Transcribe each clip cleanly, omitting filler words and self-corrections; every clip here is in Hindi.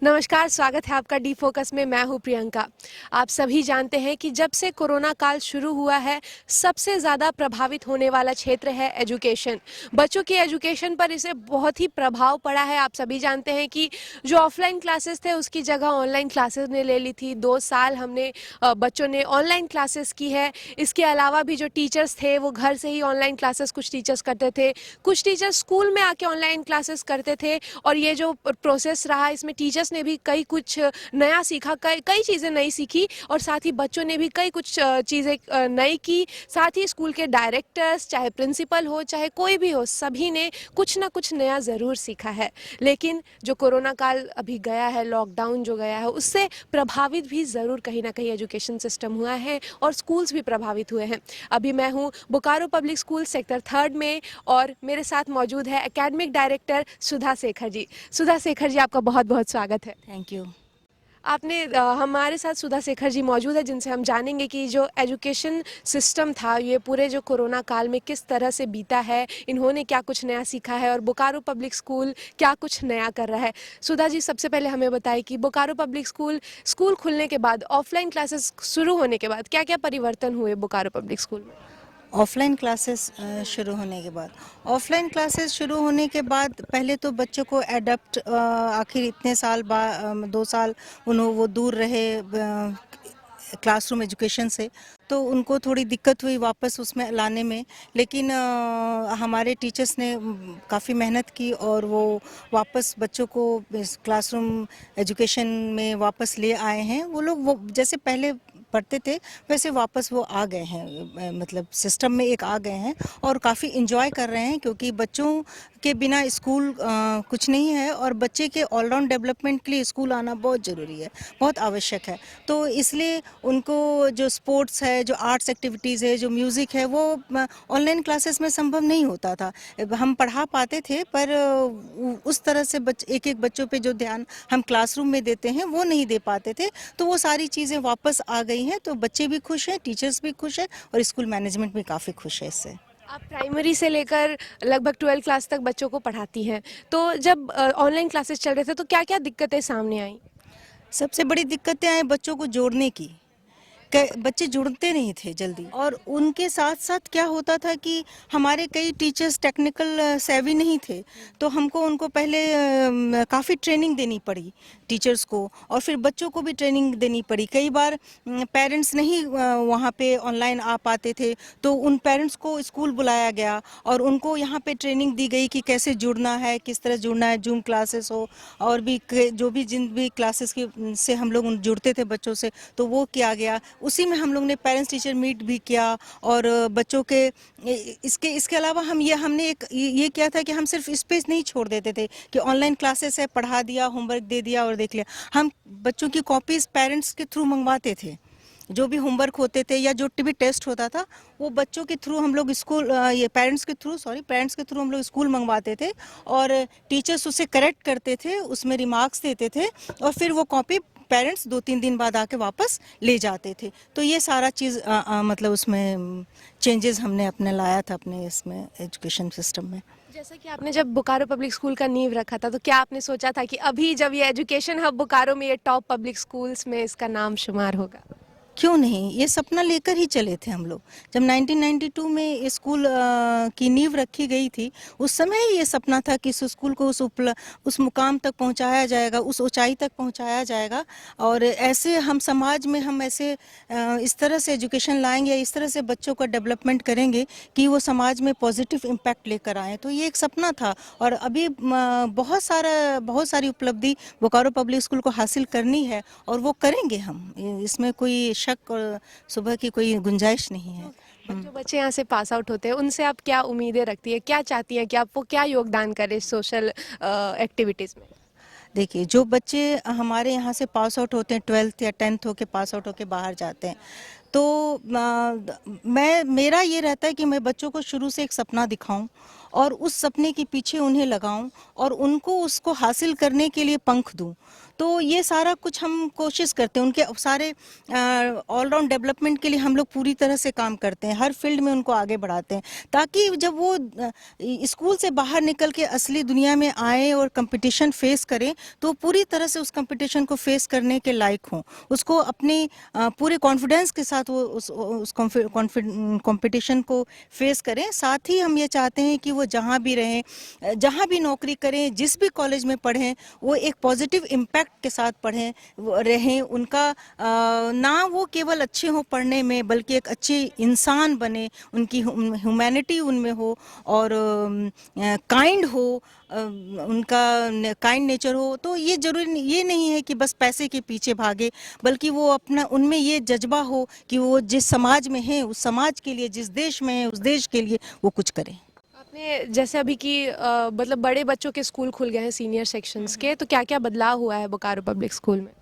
नमस्कार, स्वागत है आपका डी फोकस में। मैं हूं प्रियंका। आप सभी जानते हैं कि जब से कोरोना काल शुरू हुआ है, सबसे ज़्यादा प्रभावित होने वाला क्षेत्र है एजुकेशन। बच्चों की एजुकेशन पर इसे बहुत ही प्रभाव पड़ा है। आप सभी जानते हैं कि जो ऑफलाइन क्लासेस थे उसकी जगह ऑनलाइन क्लासेस ने ले ली थी। 2 साल हमने बच्चों ने ऑनलाइन क्लासेस की है। इसके अलावा भी जो टीचर्स थे वो घर से ही ऑनलाइन क्लासेस कुछ टीचर्स करते थे, कुछ टीचर्स स्कूल में आके ऑनलाइन क्लासेस करते थे। और ये जो प्रोसेस रहा, इसमें टीचर्स ने भी कई कुछ नया सीखा, कई कई चीज़ें नई सीखी, और साथ ही बच्चों ने भी कई कुछ चीज़ें नई की। साथ ही स्कूल के डायरेक्टर्स, चाहे प्रिंसिपल हो चाहे कोई भी हो, सभी ने कुछ ना कुछ नया ज़रूर सीखा है। लेकिन जो कोरोना काल अभी गया है, लॉकडाउन जो गया है, उससे प्रभावित भी ज़रूर कहीं ना कहीं एजुकेशन सिस्टम हुआ है और स्कूल्स भी प्रभावित हुए हैं। अभी मैं हूँ बोकारो पब्लिक स्कूल सेक्टर 3 में, और मेरे साथ मौजूद है एकेडमिक डायरेक्टर सुधा शेखर जी। सुधा शेखर जी, आपका बहुत बहुत स्वागत है। Thank you. आपने हमारे साथ सुधा शेखर जी मौजूद है, जिनसे हम जानेंगे कि जो एजुकेशन सिस्टम था ये पूरे जो कोरोना काल में किस तरह से बीता है, इन्होंने क्या कुछ नया सीखा है और बोकारो पब्लिक स्कूल क्या कुछ नया कर रहा है। सुधा जी, सबसे पहले हमें बताइए कि बोकारो पब्लिक स्कूल स्कूल खुलने के बाद, ऑफलाइन क्लासेस शुरू होने के बाद क्या क्या परिवर्तन हुए बोकारो पब्लिक स्कूल में? ऑफलाइन क्लासेस शुरू होने के बाद पहले तो बच्चों को एडप्ट, आखिर इतने साल बाद 2 साल वो दूर रहे क्लासरूम एजुकेशन से, तो उनको थोड़ी दिक्कत हुई वापस उसमें लाने में। लेकिन हमारे टीचर्स ने काफ़ी मेहनत की और वो वापस बच्चों को इस क्लासरूम एजुकेशन में वापस ले आए हैं। वो जैसे पहले पढ़ते थे वैसे वापस वो आ गए हैं, मतलब सिस्टम में एक आ गए हैं और काफ़ी इंजॉय कर रहे हैं, क्योंकि बच्चों के बिना स्कूल कुछ नहीं है और बच्चे के ऑलराउंड डेवलपमेंट के लिए स्कूल आना बहुत ज़रूरी है, बहुत आवश्यक है। तो इसलिए उनको जो स्पोर्ट्स है, जो आर्ट्स एक्टिविटीज़ है, जो म्यूज़िक है, वो ऑनलाइन क्लासेस में संभव नहीं होता था। हम पढ़ा पाते थे पर उस तरह से एक एक बच्चों पे जो ध्यान हम क्लासरूम में देते हैं वो नहीं दे पाते थे। तो वो सारी चीज़ें वापस आ गई हैं, तो बच्चे भी खुश हैं, टीचर्स भी खुश हैं और स्कूल मैनेजमेंट भी काफ़ी खुश है इससे। आप प्राइमरी से लेकर लगभग 12 क्लास तक बच्चों को पढ़ाती हैं, तो जब ऑनलाइन क्लासेस चल रहे थे तो क्या क्या दिक्कतें सामने आई? सबसे बड़ी दिक्कतें आई बच्चों को जोड़ने की। बच्चे जुड़ते नहीं थे जल्दी, और उनके साथ साथ क्या होता था कि हमारे कई टीचर्स टेक्निकल सेवी नहीं थे, तो हमको उनको पहले काफ़ी ट्रेनिंग देनी पड़ी टीचर्स को, और फिर बच्चों को भी ट्रेनिंग देनी पड़ी। कई बार पेरेंट्स नहीं वहाँ पे ऑनलाइन आ पाते थे, तो उन पेरेंट्स को स्कूल बुलाया गया और उनको यहाँ पे ट्रेनिंग दी गई कि कैसे जुड़ना है, किस तरह जुड़ना है। जूम क्लासेस हो और भी जो भी जिन भी क्लासेस की से हम लोग जुड़ते थे बच्चों से, तो वो किया गया। उसी में हम लोग ने पेरेंट्स टीचर मीट भी किया, और बच्चों के इसके अलावा हमने एक ये किया था कि हम सिर्फ स्पेस नहीं छोड़ देते थे कि ऑनलाइन क्लासेस है, पढ़ा दिया, होमवर्क दे दिया और देख लिया। हम बच्चों की कॉपीज पेरेंट्स के थ्रू मंगवाते थे। जो भी होमवर्क होते थे या जो भी टेस्ट होता था, वो बच्चों के थ्रू हम लोग स्कूल, ये पेरेंट्स के थ्रू हम लोग स्कूल मंगवाते थे, और टीचर्स उसे करेक्ट करते थे, उसमें रिमार्क्स देते थे, और फिर वो कॉपी पेरेंट्स 2-3 दिन बाद आके वापस ले जाते थे। तो ये सारा चीज़ मतलब उसमें चेंजेस हमने अपने लाया था अपने इसमें एजुकेशन सिस्टम में। जैसा कि आपने जब बोकारो पब्लिक स्कूल का नींव रखा था, तो क्या आपने सोचा था कि अभी जब ये एजुकेशन हब बोकारो में, ये टॉप पब्लिक स्कूल्स में इसका नाम शुमार होगा? क्यों नहीं, ये सपना लेकर ही चले थे हम लोग। जब 1992 में ये स्कूल की नींव रखी गई थी, उस समय ही ये सपना था कि इस स्कूल को उस मुकाम तक पहुंचाया जाएगा, उस ऊंचाई तक पहुंचाया जाएगा। और ऐसे हम समाज में हम ऐसे इस तरह से एजुकेशन लाएंगे, इस तरह से बच्चों का डेवलपमेंट करेंगे कि वो समाज में पॉजिटिव इम्पैक्ट लेकर आए। तो ये एक सपना था, और अभी बहुत सारी उपलब्धि बोकारो पब्लिक स्कूल को हासिल करनी है, और वो करेंगे हम। इसमें कोई शक और सुबह की कोई गुंजाइश नहीं है। जो बच्चे यहाँ से पास आउट होते हैं, उनसे आप क्या उम्मीदें रखती है, क्या चाहती हैं कि आप वो क्या योगदान करें सोशल एक्टिविटीज़ में? देखिए, जो बच्चे हमारे यहाँ से पास आउट होते हैं, 12th या 10th होके पास आउट होके बाहर जाते हैं, तो मेरा ये रहता है कि मैं बच्चों को शुरू से एक सपना दिखाऊं, और उस सपने के पीछे उन्हें लगाऊं और उनको उसको हासिल करने के लिए पंख दूं। तो ये सारा कुछ हम कोशिश करते हैं, उनके सारे ऑलराउंड डेवलपमेंट के लिए हम लोग पूरी तरह से काम करते हैं, हर फील्ड में उनको आगे बढ़ाते हैं, ताकि जब वो स्कूल से बाहर निकल के असली दुनिया में आए और कंपटीशन फेस करें तो पूरी तरह से उस कंपटीशन को फेस करने के लायक हों, उसको अपने पूरे कॉन्फिडेंस के साथ वो उस कंपटीशन को फेस करें। साथ ही हम ये चाहते हैं कि वो जहाँ भी रहें, जहाँ भी नौकरी करें, जिस भी कॉलेज में पढ़ें, वो एक पॉजिटिव इम्पैक्ट के साथ पढ़ें रहें। उनका ना वो केवल अच्छे हों पढ़ने में, बल्कि एक अच्छे इंसान बने, उनकी ह्यूमैनिटी उनमें हो और काइंड हो, उनका काइंड नेचर हो। तो ये जरूरी ये नहीं है कि बस पैसे के पीछे भागे, बल्कि वो अपना उनमें ये जज्बा हो कि वो जिस समाज में है उस समाज के लिए, जिस देश में है उस देश के लिए वो कुछ करें। आपने जैसे अभी की मतलब बड़े बच्चों के स्कूल खुल गए हैं सीनियर सेक्शंस के, तो क्या क्या बदलाव हुआ है बोकारो पब्लिक स्कूल में?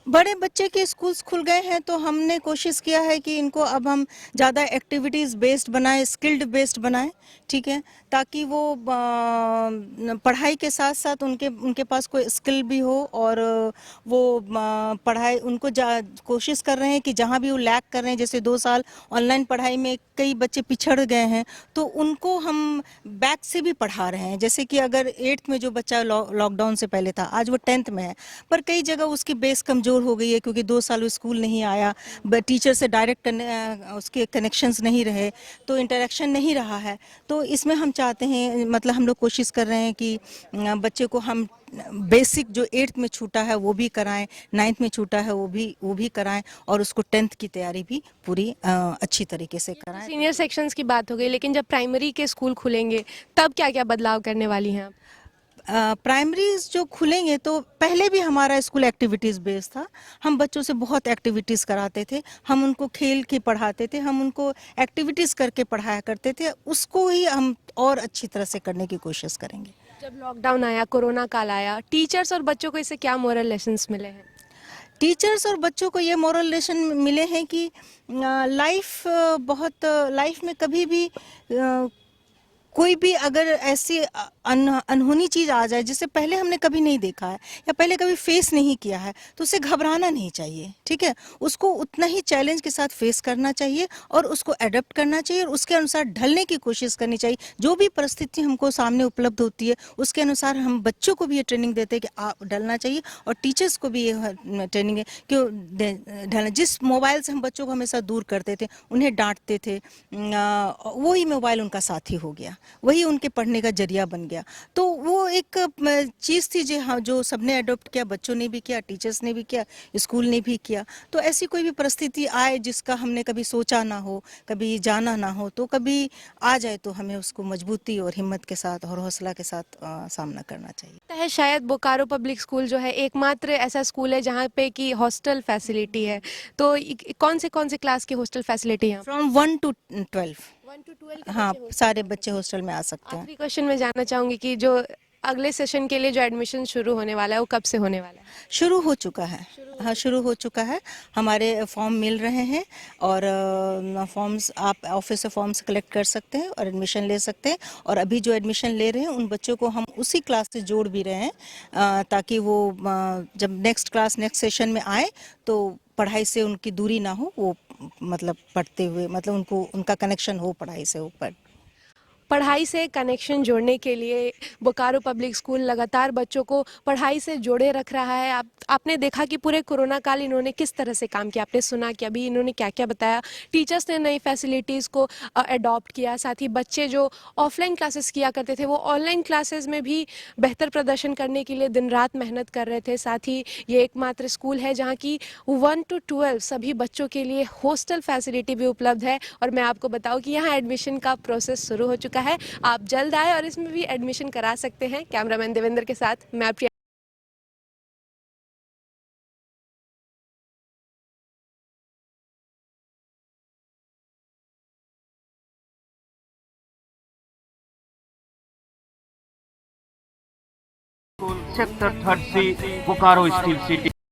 बड़े बच्चे के स्कूल्स खुल गए हैं तो हमने कोशिश किया है कि इनको अब हम ज़्यादा एक्टिविटीज़ बेस्ड बनाएं, स्किल्ड बेस्ड बनाएं, ठीक है, ताकि वो पढ़ाई के साथ साथ उनके उनके पास कोई स्किल भी हो और वो पढ़ाई उनको कोशिश कर रहे हैं कि जहाँ भी वो लैक कर रहे हैं, जैसे 2 साल ऑनलाइन पढ़ाई में कई बच्चे पिछड़ गए हैं, तो उनको हम बैक से भी पढ़ा रहे हैं। जैसे कि अगर 8th में जो बच्चा लॉकडाउन से पहले था, आज वो 10th में है, पर कई जगह उसकी बेस कमज़ोर हो गई है क्योंकि 2 साल वो स्कूल नहीं आया, टीचर से डायरेक्ट उसके कनेक्शंस नहीं रहे, तो इंटरेक्शन नहीं रहा है। तो इसमें हम चाहते हैं, मतलब हम लोग कोशिश कर रहे हैं कि बच्चे को हम बेसिक जो 8th में छूटा है वो भी कराएं, 9th में छूटा है वो भी कराएं और उसको 10th की तैयारी भी पूरी अच्छी तरीके से कराएं। सीनियर सेक्शंस की बात हो गई, लेकिन जब प्राइमरी के स्कूल खुलेंगे तब क्या क्या बदलाव करने वाली हैं आप? प्राइमरीज जो खुलेंगे तो पहले भी हमारा स्कूल एक्टिविटीज़ बेस था, हम बच्चों से बहुत एक्टिविटीज़ कराते थे, हम उनको खेल के पढ़ाते थे, हम उनको एक्टिविटीज़ करके पढ़ाया करते थे, उसको ही हम और अच्छी तरह से करने की कोशिश करेंगे। जब लॉकडाउन आया, कोरोना काल आया, टीचर्स और बच्चों को इससे क्या मोरल लेसन्स मिले हैं? टीचर्स और बच्चों को ये मोरल लेसन मिले हैं कि लाइफ में कभी भी कोई भी अगर ऐसी अनहोनी चीज़ आ जाए जिसे पहले हमने कभी नहीं देखा है या पहले कभी फेस नहीं किया है, तो उसे घबराना नहीं चाहिए, ठीक है, उसको उतना ही चैलेंज के साथ फेस करना चाहिए और उसको एडप्ट करना चाहिए और उसके अनुसार ढलने की कोशिश करनी चाहिए। जो भी परिस्थिति हमको सामने उपलब्ध होती है उसके अनुसार हम बच्चों को भी ये ट्रेनिंग देते हैं कि आप ढलना चाहिए और टीचर्स को भी ये ट्रेनिंग है कि ढलना। जिस मोबाइल से हम बच्चों को हमेशा दूर करते थे, उन्हें डांटते थे, वही मोबाइल उनका साथी हो गया, वही उनके पढ़ने का जरिया बन गया। तो वो एक चीज़ थी जो हाँ जो सबने अडॉप्ट किया, बच्चों ने भी किया, टीचर्स ने भी किया, स्कूल ने भी किया। तो ऐसी कोई भी परिस्थिति आए जिसका हमने कभी सोचा ना हो, कभी जाना ना हो, तो कभी आ जाए तो हमें उसको मजबूती और हिम्मत के साथ और हौसला के साथ सामना करना चाहिए। लगता है शायद बोकारो पब्लिक स्कूल जो है एकमात्र ऐसा स्कूल है जहाँ पे कि हॉस्टल फैसिलिटी है, तो कौन से क्लास की हॉस्टल फैसिलिटी है? From 1 to 12। 1 to 12 के हाँ, बच्चे hostel सारे में बच्चे हॉस्टल में आ सकते हैं। आखिरी क्वेश्चन मैं जानना चाहूंगी कि जो अगले सेशन के लिए जो एडमिशन शुरू होने वाला है वो कब से होने वाला है? शुरू हो चुका है, हाँ शुरू हो चुका है। हमारे फॉर्म मिल रहे हैं और फॉर्म्स आप ऑफिस से फॉर्म्स कलेक्ट कर सकते हैं और एडमिशन ले सकते हैं। और अभी जो एडमिशन ले रहे हैं उन बच्चों को हम उसी क्लास से जोड़ भी रहे हैं, ताकि वो जब नेक्स्ट सेशन में आए तो पढ़ाई से उनकी दूरी ना हो, वो मतलब पढ़ते हुए मतलब उनको उनका कनेक्शन हो पढ़ाई से ऊपर। पढ़ाई से कनेक्शन जोड़ने के लिए बोकारो पब्लिक स्कूल लगातार बच्चों को पढ़ाई से जोड़े रख रहा है। आपने देखा कि पूरे कोरोना काल इन्होंने किस तरह से काम किया, आपने सुना कि अभी इन्होंने क्या क्या बताया। टीचर्स ने नई फैसिलिटीज़ को अडॉप्ट किया, साथ ही बच्चे जो ऑफलाइन क्लासेस किया करते थे वो ऑनलाइन क्लासेस में भी बेहतर प्रदर्शन करने के लिए दिन रात मेहनत कर रहे थे। साथ ही ये एकमात्र स्कूल है जहाँ की 1 to 12 सभी बच्चों के लिए हॉस्टल फैसिलिटी भी उपलब्ध है। और मैं आपको बताऊँ कि यहाँ एडमिशन का प्रोसेस शुरू हो चुका है, आप जल्द आए और इसमें भी एडमिशन करा सकते हैं। कैमरामैन देवेंद्र के साथ मैं Priya. Sector 30 Bokaro steel city.